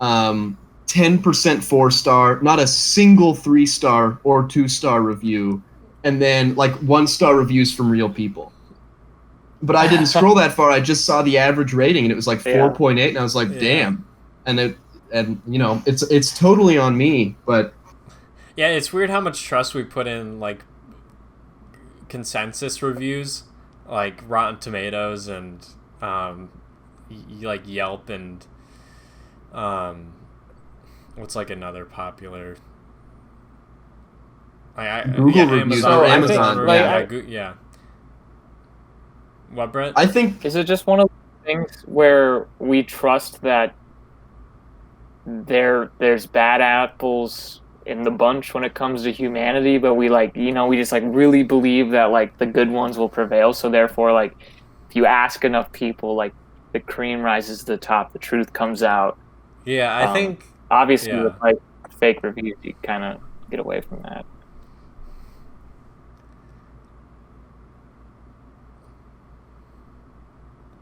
10% 4-star, not a single 3-star or 2-star review, and then like 1-star reviews from real people. But I didn't scroll that far. I just saw the average rating, and it was like 4.8, and I was like, damn. And it's totally on me, but Yeah, it's weird how much trust we put in like consensus reviews, like Rotten Tomatoes and like Yelp and what's like another popular. Google reviews. Amazon. Like, Yeah. What, Brett? I think is it just one of those things where we trust that there's bad apples in the bunch when it comes to humanity, but we we just like really believe that like the good ones will prevail, so therefore like if you ask enough people, like the cream rises to the top, the truth comes out. Yeah, I think obviously yeah. with like fake reviews you kind of get away from that.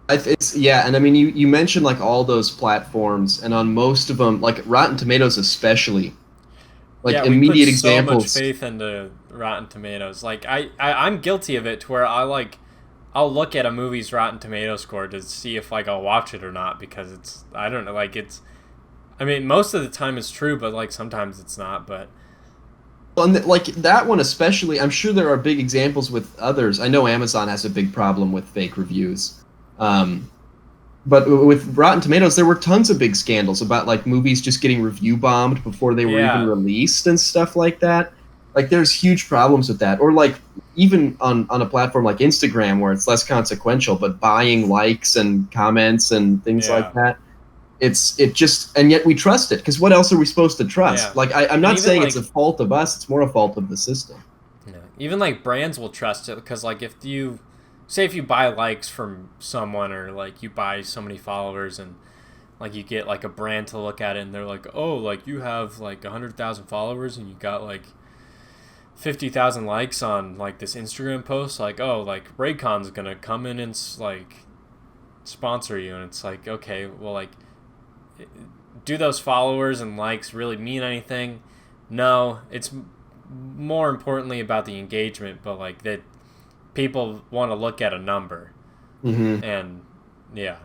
and I mean, you mentioned like all those platforms, and on most of them, like Rotten Tomatoes especially, like yeah, immediate we put examples. so much faith into Rotten Tomatoes. Like I'm guilty of it, to where I'll look at a movie's Rotten Tomato score to see if like I'll watch it or not, because I don't know, like I mean, most of the time it's true, but like sometimes it's not. But Like that one especially, I'm sure there are big examples with others. I know Amazon has a big problem with fake reviews. But with Rotten Tomatoes, there were tons of big scandals about like movies just getting review bombed before they were even released and stuff like that. Like there's huge problems with that. Or like even on a platform like Instagram, where it's less consequential, but buying likes and comments and things like that. it just, and yet we trust it, because what else are we supposed to trust? Yeah. Like I'm not Even, saying like, it's a fault of us, it's more a fault of the system. Yeah. Even like brands will trust it because like if you buy likes from someone or like you buy so many followers and like you get like a brand to look at it and they're like, oh, like you have like 100,000 followers and you got like 50,000 likes on like this Instagram post, like, oh, like Raycon's gonna come in and like sponsor you, and it's like, okay, well, like, do those followers and likes really mean anything? No, it's more importantly about the engagement, but like that people want to look at a number. And yeah,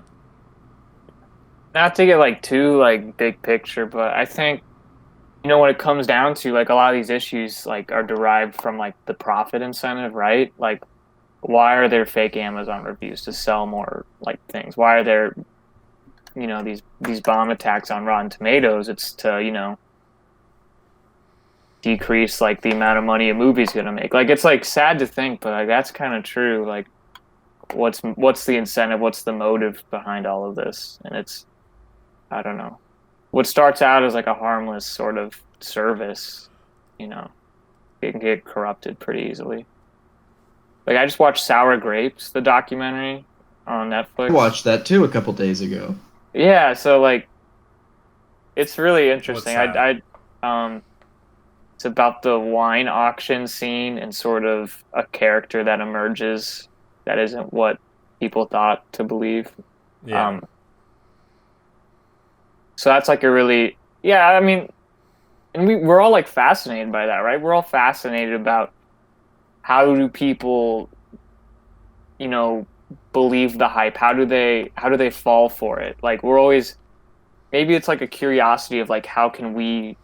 Not to get like too like big picture, but I think, you know, when it comes down to like a lot of these issues like are derived from like the profit incentive, right? Like, why are there fake Amazon reviews to sell more like things? Why are there, you know, these bomb attacks on Rotten Tomatoes? It's to, you know, decrease like the amount of money a movie's gonna make. Like, it's like sad to think, but like that's kind of true. Like, what's the incentive? What's the motive behind all of this? And it's, I don't know. What starts out as like a harmless sort of service, you know, it can get corrupted pretty easily. Like, I just watched Sour Grapes, the documentary on Netflix. I watched that too a couple days ago. Yeah, so like, it's really interesting. What's that? It's about the wine auction scene and sort of a character that emerges that isn't what people thought to believe. yeah. So that's like a really, yeah, I mean, and we're all like fascinated by that, right? We're all fascinated about how do people, you know, believe the hype? How do they fall for it? Like, we're always, maybe it's like a curiosity of like, how can we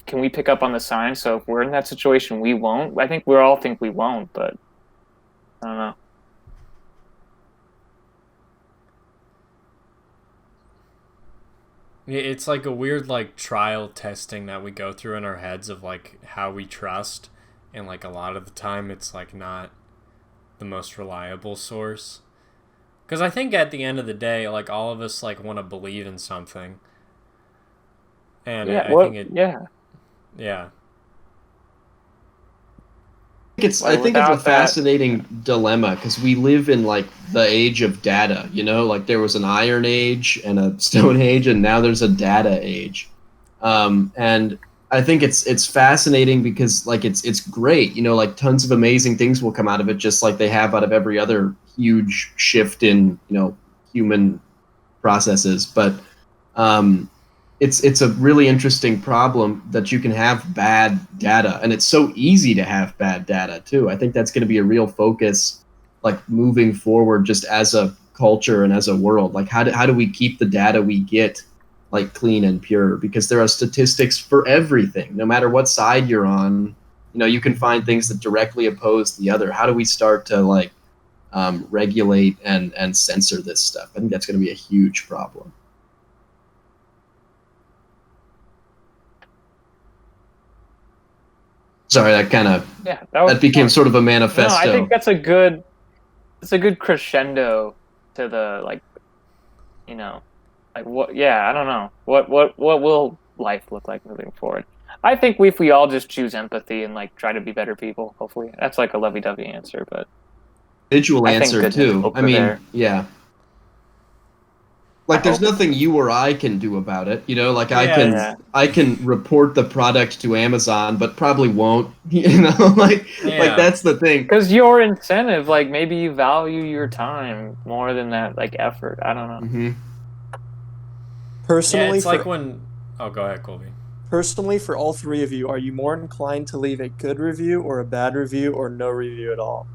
pick up on the signs? So if we're in that situation, we won't. I think we all think we won't, but I don't know. It's like a weird like trial testing that we go through in our heads of like how we trust, and like a lot of the time it's like not the most reliable source. Because I think at the end of the day, like all of us like want to believe in something, and Yeah, I well, think it, yeah. yeah, I think it's a Without that- fascinating dilemma, because we live in like the age of data, you know, like there was an Iron Age and a Stone Age, and now there's a data age. And I think it's fascinating because like it's great, you know, like tons of amazing things will come out of it, just like they have out of every other huge shift in, you know, human processes. But it's a really interesting problem that you can have bad data, and it's so easy to have bad data too. I think that's going to be a real focus, like moving forward, just as a culture and as a world. Like how do we keep the data we get like clean and pure? Because there are statistics for everything, no matter what side you're on. You know, you can find things that directly oppose the other. How do we start to like regulate and censor this stuff? I think that's going to be a huge problem. Sorry, that kind of that became sort of a manifesto. No, I think that's a good crescendo to the, like, you know, like what? Yeah, I don't know what will life look like moving forward. I think if we all just choose empathy and like try to be better people, hopefully that's like a lovey-dovey answer, but individual answer too. I mean, there. yeah. Like, there's nothing you or I can do about it, you know. Like, Yeah. I can report the product to Amazon, but probably won't, you know. Like that's the thing. Because your incentive, like maybe you value your time more than that, like effort. I don't know. Mm-hmm. Personally, yeah, it's like when. Oh, go ahead, Colby. Personally, for all three of you, are you more inclined to leave a good review or a bad review or no review at all?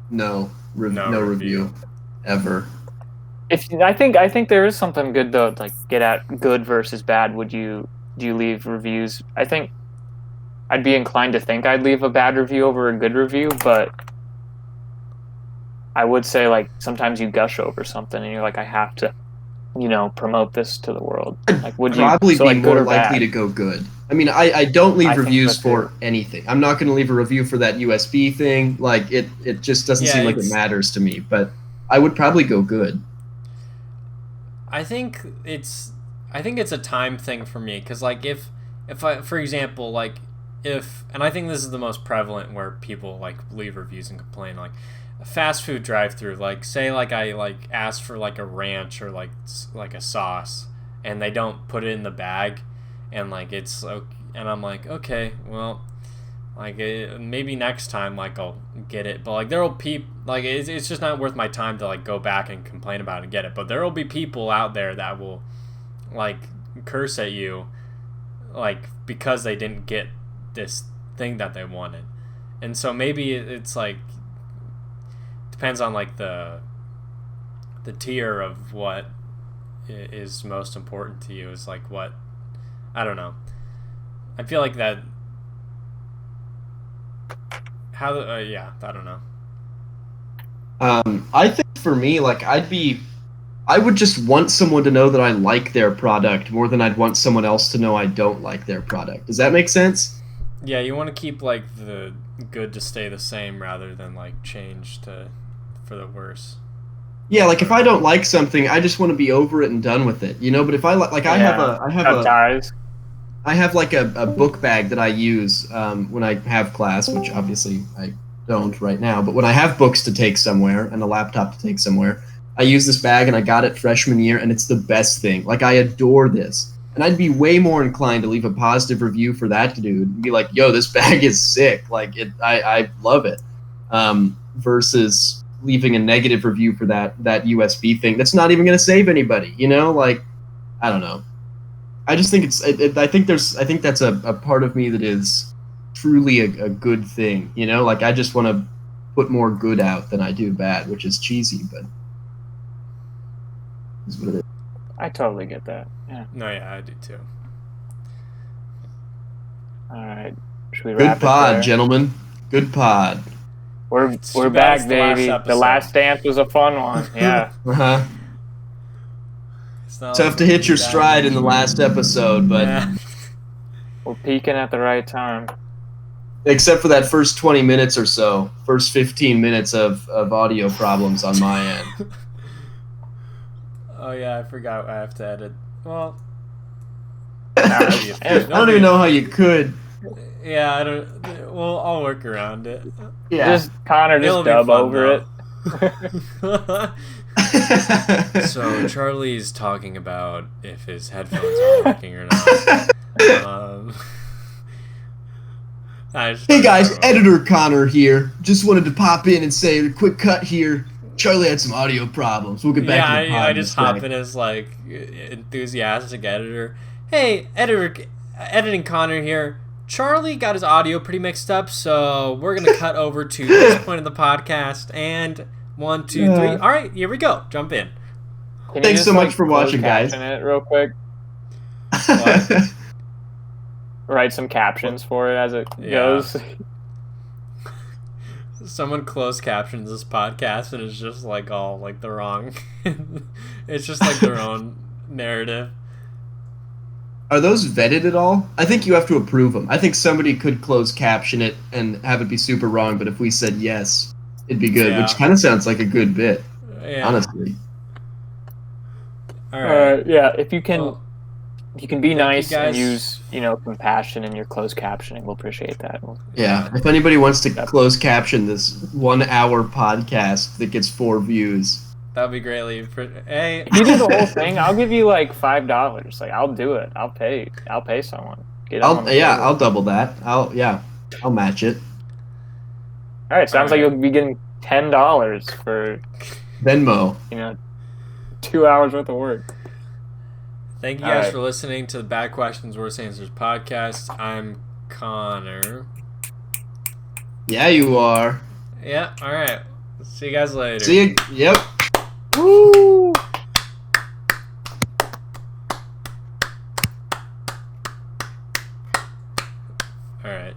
No No review ever. I think there is something good though, like get at good versus bad. Do you leave reviews? I think I'd be inclined to think I'd leave a bad review over a good review, but I would say like sometimes you gush over something and you're like, I have to, you know, promote this to the world. Like, would you probably so, be like, more likely to go good? I mean, I don't leave reviews for anything. I'm not going to leave a review for that USB thing. Like it just doesn't seem like it matters to me. But I would probably go good. I think it's I think it's a time thing for me, because like if I, for example, like if, and I think this is the most prevalent where people like leave reviews and complain, like a fast food drive-through, like say like I like ask for like a ranch or like a sauce, and they don't put it in the bag, and like it's okay, and I'm like, okay, well, like maybe next time like I'll get it, but like there will like it's just not worth my time to like go back and complain about it and get it. But there will be people out there that will like curse at you like because they didn't get this thing that they wanted. And so maybe it's like depends on like the tier of what is most important to you. Is like what, I don't know. I feel like that yeah, I don't know. I think for me, like I would just want someone to know that I like their product more than I'd want someone else to know I don't like their product. Does that make sense? Yeah, you want to keep like the good to stay the same rather than like change for the worse. Yeah, like if I don't like something, I just want to be over it and done with it, you know. But if I like, I have like a book bag that I use when I have class, which obviously I don't right now. But when I have books to take somewhere and a laptop to take somewhere, I use this bag, and I got it freshman year, and it's the best thing. Like, I adore this. And I'd be way more inclined to leave a positive review for that dude and be like, yo, this bag is sick. Like, I love it. Versus leaving a negative review for that USB thing that's not even going to save anybody, you know? Like, I don't know. I just think I think that's a part of me that is truly a good thing, you know? Like, I just want to put more good out than I do bad, which is cheesy, but is what it is. I totally get that. Yeah. No, yeah, I do too. All right. Should we wrap Good pod, it there? Gentlemen. Good pod. We're back, baby. The last dance was a fun one. Yeah. Uh-huh. Tough to hit your stride in the last episode, but yeah. We're peaking at the right time. Except for that first 20 minutes or so, first 15 minutes of audio problems on my end. Oh yeah, I forgot I have to edit. Well, I don't even know how you could. Yeah, I don't. Well, I'll work around it. Yeah. Just Connor, It'll just be dub fun, over though. it. So Charlie's talking about if his headphones are working or not. Hey guys, Editor Connor here. Just wanted to pop in and say a quick cut here. Charlie had some audio problems. We'll get back to the pod. I just hop in as like enthusiastic editor. Hey, editing Connor here. Charlie got his audio pretty mixed up, so we're gonna cut over to this point of the podcast. And 1, 2, 3. All right, here we go. Jump in. Thanks so much for watching, guys. It real quick. Write some captions for it as it goes. Someone closed captions this podcast, and it's just like all like the wrong. It's just like their own narrative. Are those vetted at all? I think you have to approve them. I think somebody could close caption it and have it be super wrong, but if we said yes, it'd be good, which kind of sounds like a good bit, honestly. All right. Yeah, if you can, if you can be nice and use, compassion in your closed captioning, we'll appreciate that. Yeah, if anybody wants to close caption this 1 hour podcast that gets 4 views, that'd be greatly. Hey, if you do the whole thing, I'll give you like $5. Like, I'll do it. I'll pay someone. I'll double that. I'll match it. All right, sounds like you'll be getting $10 for Venmo. 2 hours worth of work. Thank you guys for listening to the Bad Questions, Worst Answers podcast. I'm Connor. Yeah, you are. Yeah, all right. See you guys later. See you. Yep. Woo! All right.